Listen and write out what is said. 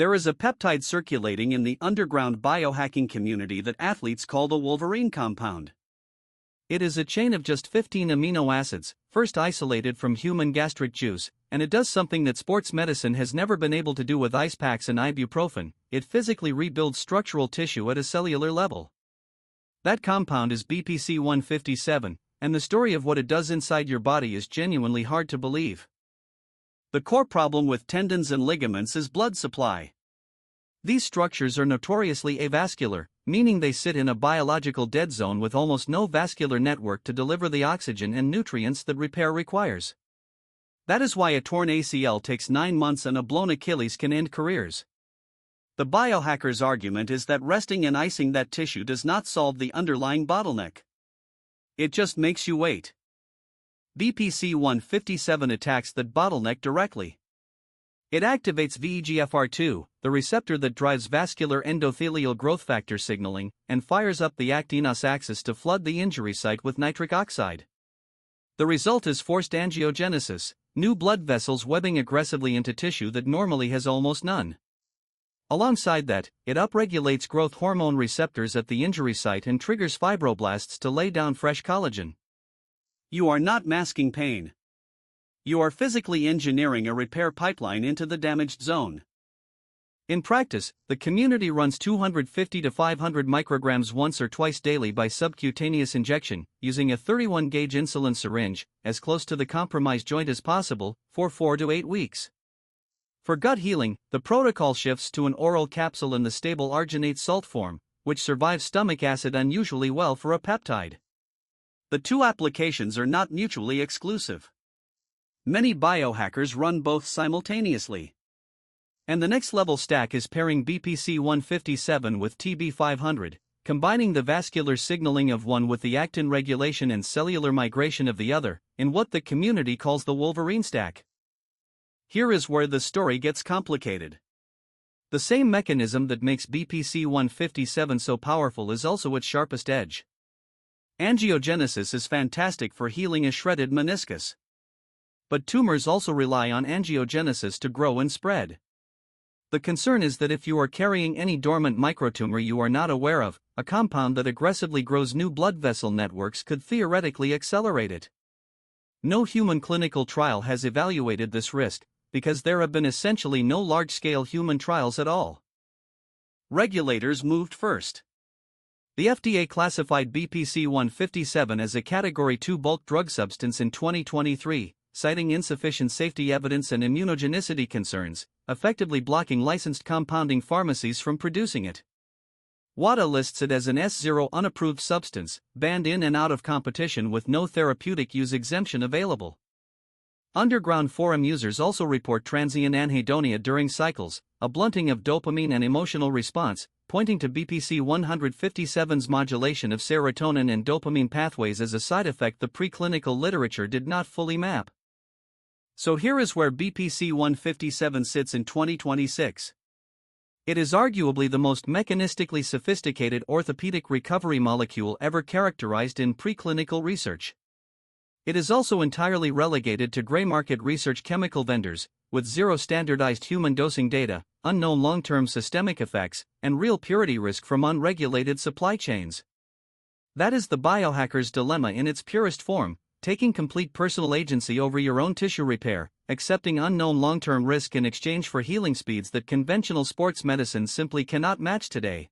There is a peptide circulating in the underground biohacking community that athletes call the Wolverine compound. It is a chain of just 15 amino acids, first isolated from human gastric juice, and it does something that sports medicine has never been able to do with ice packs and ibuprofen. It physically rebuilds structural tissue at a cellular level. That compound is BPC-157, and the story of what it does inside your body is genuinely hard to believe. The core problem with tendons and ligaments is blood supply. These structures are notoriously avascular, meaning they sit in a biological dead zone with almost no vascular network to deliver the oxygen and nutrients that repair requires. That is why a torn ACL takes 9 months and a blown Achilles can end careers. The biohacker's argument is that resting and icing that tissue does not solve the underlying bottleneck. It just makes you wait. BPC-157 attacks that bottleneck directly. It activates VEGFR2, the receptor that drives vascular endothelial growth factor signaling, and fires up the actinos axis to flood the injury site with nitric oxide. The result is forced angiogenesis, new blood vessels webbing aggressively into tissue that normally has almost none. Alongside that, it upregulates growth hormone receptors at the injury site and triggers fibroblasts to lay down fresh collagen. You are not masking pain. You are physically engineering a repair pipeline into the damaged zone. In practice, the community runs 250 to 500 micrograms once or twice daily by subcutaneous injection, using a 31-gauge insulin syringe, as close to the compromised joint as possible, for 4 to 8 weeks. For gut healing, the protocol shifts to an oral capsule in the stable arginate salt form, which survives stomach acid unusually well for a peptide. The two applications are not mutually exclusive. Many biohackers run both simultaneously. And the next level stack is pairing BPC-157 with TB500, combining the vascular signaling of one with the actin regulation and cellular migration of the other, in what the community calls the Wolverine stack. Here is where the story gets complicated. The same mechanism that makes BPC-157 so powerful is also its sharpest edge. Angiogenesis is fantastic for healing a shredded meniscus. But tumors also rely on angiogenesis to grow and spread. The concern is that if you are carrying any dormant microtumor you are not aware of, a compound that aggressively grows new blood vessel networks could theoretically accelerate it. No human clinical trial has evaluated this risk, because there have been essentially no large-scale human trials at all. Regulators moved first. The FDA classified BPC-157 as a Category 2 bulk drug substance in 2023, citing insufficient safety evidence and immunogenicity concerns, effectively blocking licensed compounding pharmacies from producing it. WADA lists it as an S0 unapproved substance, banned in and out of competition with no therapeutic use exemption available. Underground forum users also report transient anhedonia during cycles, a blunting of dopamine and emotional response, pointing to BPC-157's modulation of serotonin and dopamine pathways as a side effect the preclinical literature did not fully map. So here is where BPC-157 sits in 2026. It is arguably the most mechanistically sophisticated orthopedic recovery molecule ever characterized in preclinical research. It is also entirely relegated to gray market research chemical vendors, with zero standardized human dosing data, unknown long-term systemic effects, and real purity risk from unregulated supply chains. That is the biohacker's dilemma in its purest form, taking complete personal agency over your own tissue repair, accepting unknown long-term risk in exchange for healing speeds that conventional sports medicine simply cannot match today.